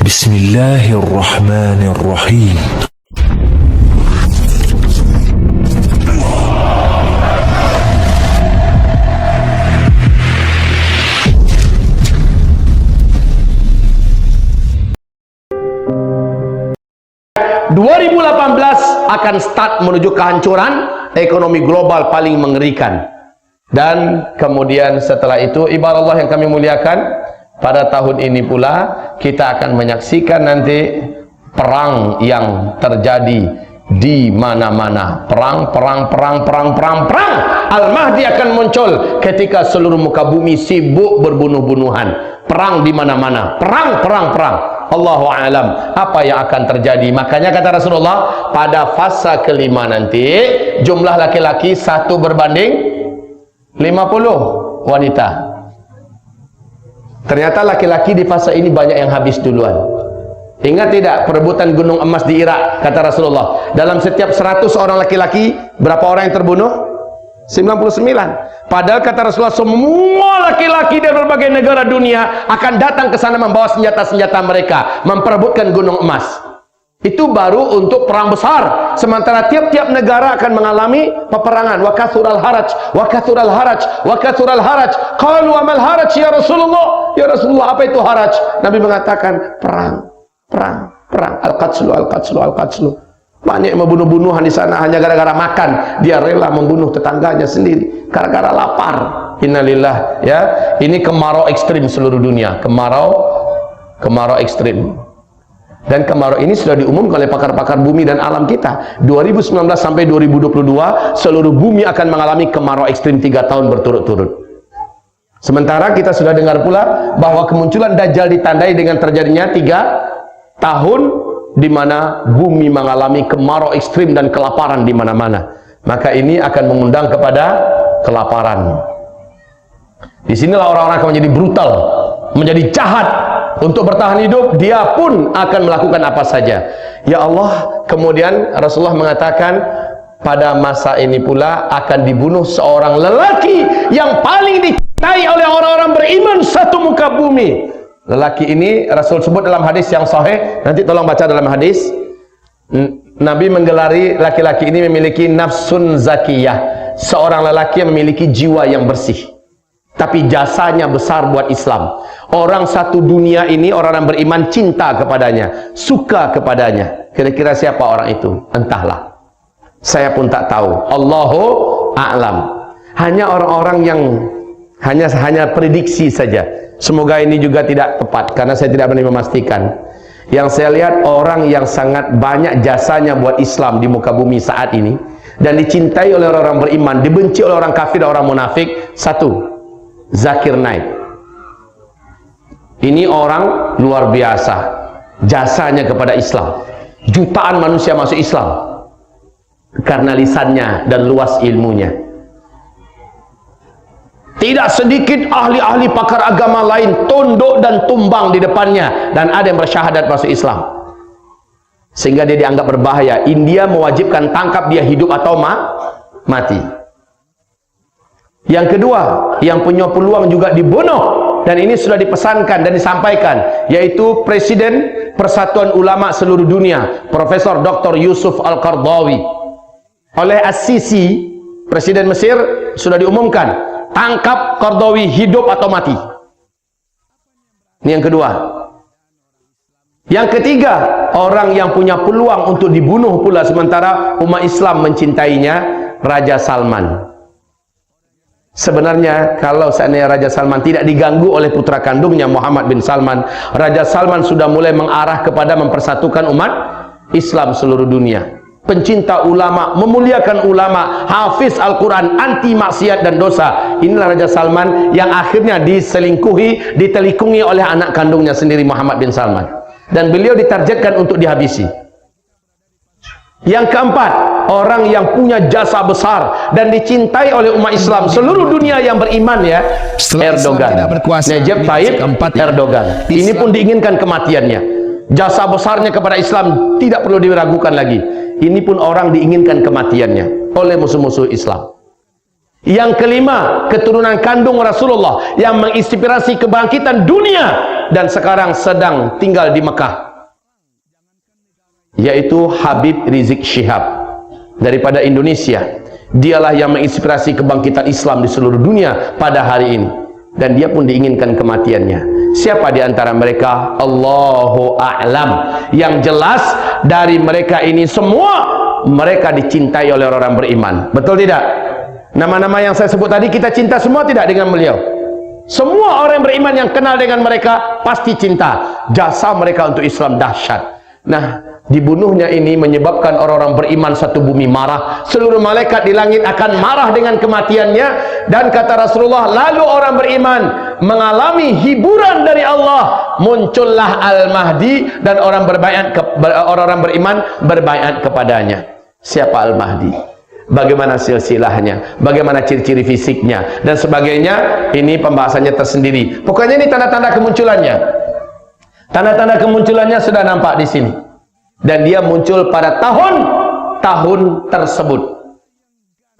Bismillahirrahmanirrahim. Akan start menuju kehancuran ekonomi global paling mengerikan. Dan kemudian setelah itu, ibarat Allah yang kami muliakan, pada tahun ini pula kita akan menyaksikan nanti perang yang terjadi di mana-mana. Perang. Al-Mahdi akan muncul ketika seluruh muka bumi sibuk berbunuh-bunuhan. Perang di mana-mana. Perang. Allahu a'lam apa yang akan terjadi. Makanya kata Rasulullah, pada fasa kelima nanti jumlah laki-laki 1 berbanding 50 wanita. Ternyata laki-laki di fasa ini banyak yang habis duluan. Ingat tidak perebutan gunung emas di Irak? Kata Rasulullah, dalam setiap 100 orang laki-laki, berapa orang yang terbunuh? 99. Padahal kata Rasulullah, semua laki-laki dari berbagai negara dunia akan datang ke sana membawa senjata-senjata mereka, memperebutkan gunung emas. Itu baru untuk perang besar. Sementara tiap-tiap negara akan mengalami peperangan. Wa kathural haraj. Qalu amal haraj ya Rasulullah. Ya Rasulullah, apa itu haraj? Nabi mengatakan perang. Al-qatslu. Banyak membunuh-bunuhan di sana hanya gara-gara makan. Dia rela membunuh tetangganya sendiri gara-gara lapar. Innalillah, ya. Ini kemarau ekstrim seluruh dunia. Kemarau ekstrim. Dan kemarau ini sudah diumumkan oleh pakar-pakar bumi dan alam kita. 2019 sampai 2022 seluruh bumi akan mengalami kemarau ekstrim 3 tahun berturut-turut. Sementara kita sudah dengar pula bahwa kemunculan Dajjal ditandai dengan terjadinya 3 tahun di mana bumi mengalami kemarau ekstrim dan kelaparan di mana-mana. Maka ini akan mengundang kepada kelaparan. Disinilah orang-orang akan menjadi brutal, menjadi jahat. Untuk bertahan hidup, dia pun akan melakukan apa saja. Ya Allah, kemudian Rasulullah mengatakan pada masa ini pula akan dibunuh seorang lelaki yang paling dicintai oleh orang-orang beriman satu muka bumi. Lelaki ini Rasul sebut dalam hadis yang sahih. Nanti tolong baca dalam hadis. Nabi menggelari laki-laki ini memiliki nafsun zakiyah, seorang lelaki yang memiliki jiwa yang bersih, tapi jasanya besar buat Islam. Orang satu dunia ini, orang yang beriman cinta kepadanya, suka kepadanya. Kira-kira siapa orang itu? Entahlah, saya pun tak tahu. Allahu a'lam. Hanya orang-orang yang hanya prediksi saja. Semoga ini juga tidak tepat, karena saya tidak berani memastikan. Yang saya lihat orang yang sangat banyak jasanya buat Islam di muka bumi saat ini, dan dicintai oleh orang-orang beriman, dibenci oleh orang kafir dan orang munafik. Satu, Zakir Naik. Ini orang luar biasa jasanya kepada Islam. Jutaan manusia masuk Islam karena lisannya dan luas ilmunya. Tidak sedikit ahli-ahli pakar agama lain tunduk dan tumbang di depannya, dan ada yang bersyahadat masuk Islam sehingga dia dianggap berbahaya. India mewajibkan tangkap dia hidup atau mati. Yang kedua, yang punya peluang juga dibunuh, dan ini sudah dipesankan dan disampaikan, yaitu Presiden Persatuan Ulama seluruh dunia, Profesor Dr. Yusuf Al-Qaradawi. Oleh As-Sisi, Presiden Mesir, sudah diumumkan, tangkap Qaradawi hidup atau mati. Ini yang kedua. Yang ketiga, orang yang punya peluang untuk dibunuh pula sementara umat Islam mencintainya, Raja Salman. Sebenarnya kalau seandainya Raja Salman tidak diganggu oleh putra kandungnya Muhammad bin Salman, Raja Salman sudah mulai mengarah kepada mempersatukan umat Islam seluruh dunia. Pencinta ulama, memuliakan ulama, hafiz Al-Quran, anti maksiat dan dosa. Inilah Raja Salman yang akhirnya diselingkuhi, ditelikungi oleh anak kandungnya sendiri Muhammad bin Salman, dan beliau ditargetkan untuk dihabisi. Yang keempat, orang yang punya jasa besar dan dicintai oleh umat Islam seluruh dunia yang beriman, ya, Erdogan, Recep Tayyip Erdogan. Ini pun diinginkan kematiannya. Jasa besarnya kepada Islam tidak perlu diragukan lagi. Ini pun orang diinginkan kematiannya oleh musuh-musuh Islam. Yang kelima, keturunan kandung Rasulullah yang menginspirasi kebangkitan dunia dan sekarang sedang tinggal di Mekah, yaitu Habib Rizik Syihab daripada Indonesia. Dialah yang menginspirasi kebangkitan Islam di seluruh dunia pada hari ini, dan dia pun diinginkan kematiannya. Siapa di antara mereka? Allahu a'lam. Yang jelas dari mereka ini semua, mereka dicintai oleh orang beriman. Betul tidak? Nama-nama yang saya sebut tadi kita cinta semua tidak dengan beliau? Semua orang beriman yang kenal dengan mereka pasti cinta. Jasa mereka untuk Islam dahsyat. Nah, dibunuhnya ini menyebabkan orang-orang beriman satu bumi marah. Seluruh malaikat di langit akan marah dengan kematiannya. Dan kata Rasulullah, lalu orang beriman mengalami hiburan dari Allah. Muncullah Al-Mahdi dan orang-orang beriman berbaiat kepadanya. Siapa Al-Mahdi? Bagaimana silsilahnya, bagaimana ciri-ciri fisiknya dan sebagainya, ini pembahasannya tersendiri. Pokoknya ini tanda-tanda kemunculannya. Tanda-tanda kemunculannya sudah nampak di sini. Dan dia muncul pada tahun tersebut.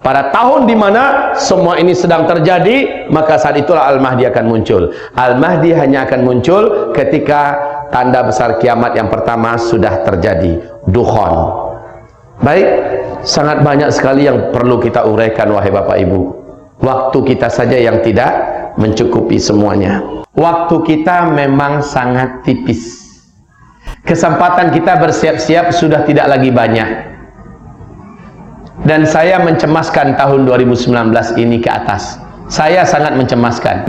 Pada tahun di mana semua ini sedang terjadi, maka saat itulah Al-Mahdi akan muncul. Al-Mahdi hanya akan muncul ketika tanda besar kiamat yang pertama sudah terjadi, Dukhan. Baik, sangat banyak sekali yang perlu kita uraikan wahai Bapak Ibu. Waktu kita saja yang tidak mencukupi semuanya. Waktu kita memang sangat tipis. Kesempatan kita bersiap-siap sudah tidak lagi banyak. Dan saya mencemaskan tahun 2019 ini ke atas. Saya sangat mencemaskan.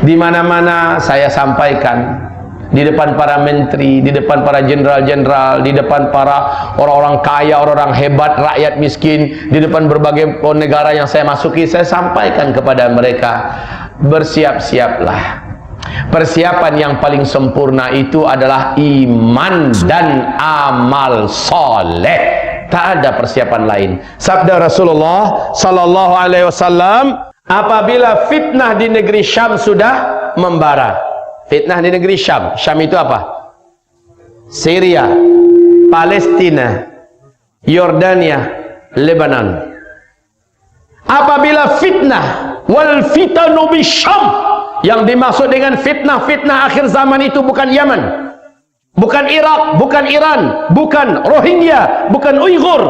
Di mana-mana saya sampaikan, di depan para menteri, di depan para jenderal-jenderal, di depan para orang-orang kaya, orang-orang hebat, rakyat miskin, di depan berbagai negara yang saya masuki, saya sampaikan kepada mereka, bersiap-siaplah. Persiapan yang paling sempurna itu adalah iman dan amal soleh. Tak ada persiapan lain. Sabda Rasulullah sallallahu alaihi wasallam, apabila fitnah di negeri Syam sudah membara. Fitnah di negeri Syam. Syam itu apa? Syria, Palestina, Yordania, Lebanon. Apabila fitnah, wal fitanu bi Syam, yang dimaksud dengan fitnah-fitnah akhir zaman itu bukan Yaman, bukan Irak, bukan Iran, bukan Rohingya, bukan Uighur,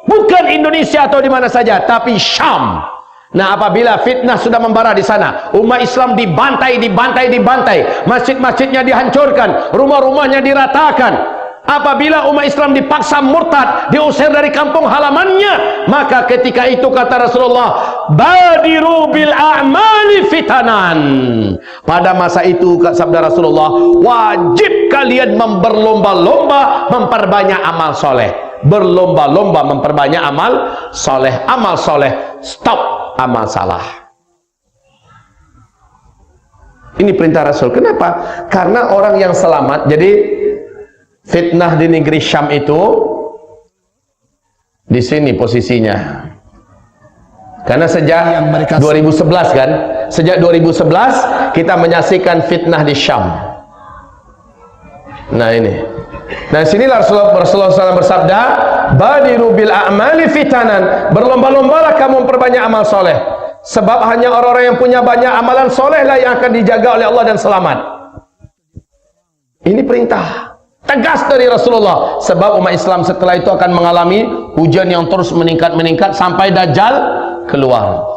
bukan Indonesia atau di mana saja, tapi Syam. Nah, apabila fitnah sudah membara di sana, umat Islam dibantai, masjid-masjidnya dihancurkan, rumah-rumahnya diratakan. Apabila umat Islam dipaksa murtad, diusir dari kampung halamannya, maka ketika itu kata Rasulullah, badiru bil a'mali fitanan. Pada masa itu sabda Rasulullah, wajib kalian berlomba-lomba memperbanyak amal soleh. Berlomba-lomba memperbanyak amal soleh. Amal soleh, stop amal salah. Ini perintah Rasul. Kenapa? Karena orang yang selamat. Jadi fitnah di negeri Syam itu di sini posisinya. Karena sejak 2011 kan, sejak 2011 kita menyaksikan fitnah di Syam. Nah ini. Nah sinilah Rasulullah SAW bersabda, badiru bil a'mali fitanan, berlomba-lombalah kamu memperbanyak amal soleh, sebab hanya orang-orang yang punya banyak amalan soleh lah yang akan dijaga oleh Allah dan selamat. Ini perintah tegas dari Rasulullah, sebab umat Islam setelah itu akan mengalami hujan yang terus meningkat sampai Dajjal keluar.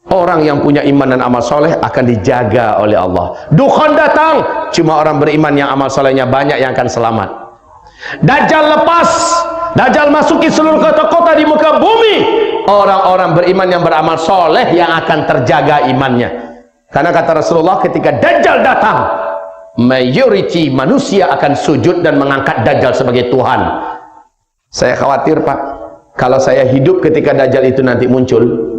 Orang yang punya iman dan amal soleh akan dijaga oleh Allah. Dukhan datang, cuma orang beriman yang amal solehnya banyak yang akan selamat. Dajjal lepas, Dajjal masuki seluruh kota-kota di muka bumi, orang-orang beriman yang beramal soleh yang akan terjaga imannya. Karena kata Rasulullah, ketika Dajjal datang, mayoriti manusia akan sujud dan mengangkat Dajjal sebagai Tuhan. Saya khawatir Pak, kalau saya hidup ketika Dajjal itu nanti muncul,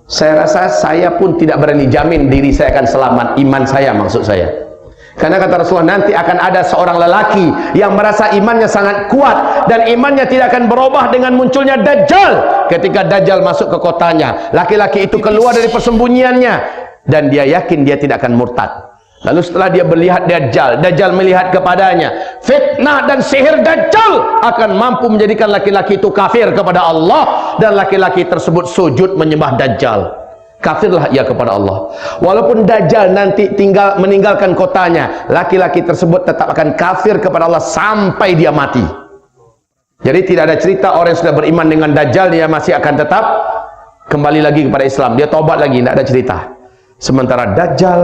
saya rasa saya pun tidak berani jamin diri saya akan selamat, iman saya maksud saya. Karena kata Rasulullah, nanti akan ada seorang lelaki yang merasa imannya sangat kuat dan imannya tidak akan berubah dengan munculnya Dajjal. Ketika Dajjal masuk ke kotanya, laki-laki itu keluar dari persembunyiannya dan dia yakin dia tidak akan murtad. Lalu setelah dia melihat Dajjal, Dajjal melihat kepadanya, fitnah dan sihir Dajjal akan mampu menjadikan laki-laki itu kafir kepada Allah, dan laki-laki tersebut sujud menyembah Dajjal. Kafirlah ia kepada Allah. Walaupun Dajjal nanti meninggalkan kotanya, laki-laki tersebut tetap akan kafir kepada Allah sampai dia mati. Jadi tidak ada cerita orang yang sudah beriman dengan Dajjal dia masih akan tetap kembali lagi kepada Islam, dia taubat lagi, tidak ada cerita. Sementara Dajjal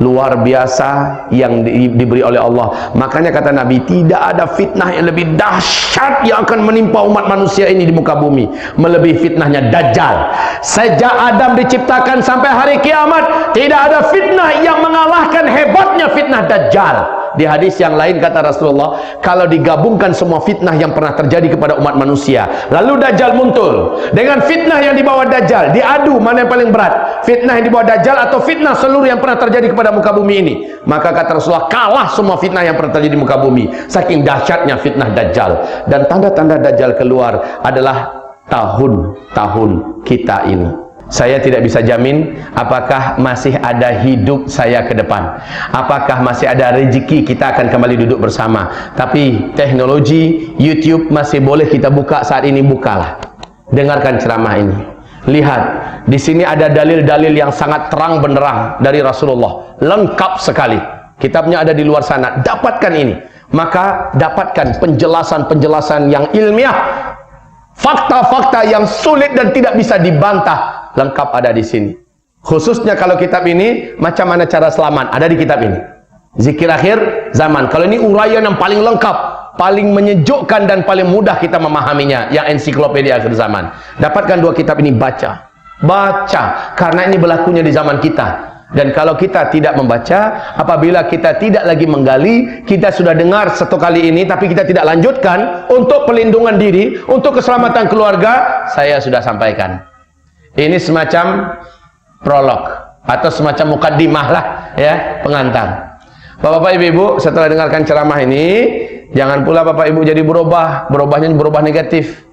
luar biasa yang diberi oleh Allah. Makanya kata Nabi, tidak ada fitnah yang lebih dahsyat yang akan menimpa umat manusia ini di muka bumi melebihi fitnahnya Dajjal. Sejak Adam diciptakan sampai hari kiamat, tidak ada fitnah yang mengalahkan hebatnya fitnah Dajjal. Di hadis yang lain kata Rasulullah, kalau digabungkan semua fitnah yang pernah terjadi kepada umat manusia, lalu Dajjal muncul dengan fitnah yang dibawa Dajjal, diadu mana yang paling berat, fitnah yang dibawa Dajjal atau fitnah seluruh yang pernah terjadi kepada muka bumi ini. Maka kata Rasulullah, kalah semua fitnah yang pernah terjadi di muka bumi, saking dahsyatnya fitnah Dajjal. Dan tanda-tanda Dajjal keluar adalah tahun-tahun kita ini. Saya tidak bisa jamin apakah masih ada hidup saya ke depan, apakah masih ada rezeki kita akan kembali duduk bersama. Tapi teknologi YouTube masih boleh kita buka saat ini, bukalah, dengarkan ceramah ini. Lihat, di sini ada dalil-dalil yang sangat terang benderang dari Rasulullah, lengkap sekali. Kitabnya ada di luar sana, dapatkan ini. Maka dapatkan penjelasan-penjelasan yang ilmiah, fakta-fakta yang sulit dan tidak bisa dibantah, lengkap ada di sini. Khususnya kalau kitab ini, macam mana cara selamat, ada di kitab ini. Zikir akhir zaman. Kalau ini uraian yang paling lengkap, paling menyejukkan dan paling mudah kita memahaminya, yang ensiklopedia akhir zaman. Dapatkan dua kitab ini, baca, karena ini berlakunya di zaman kita. Dan kalau kita tidak membaca, apabila kita tidak lagi menggali, kita sudah dengar satu kali ini tapi kita tidak lanjutkan untuk pelindungan diri, untuk keselamatan keluarga, saya sudah sampaikan. Ini semacam prolog atau semacam mukaddimah lah ya, pengantar. Bapak-bapak, ibu-ibu, setelah dengarkan ceramah ini, jangan pula Bapak Ibu jadi berubahnya berubah negatif.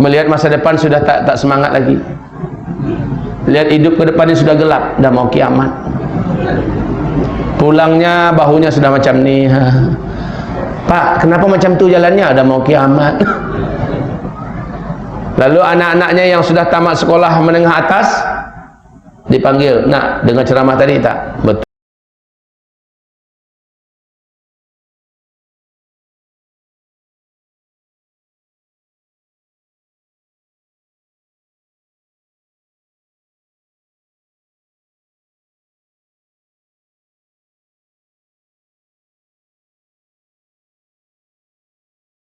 Melihat masa depan sudah tak semangat lagi. Lihat hidup ke depannya sudah gelap, dah mau kiamat. Pulangnya bahunya sudah macam ni. Pak, kenapa macam tu jalannya? Dah mau kiamat. Lalu anak-anaknya yang sudah tamat sekolah menengah atas dipanggil, nak dengar ceramah tadi tak? Betul.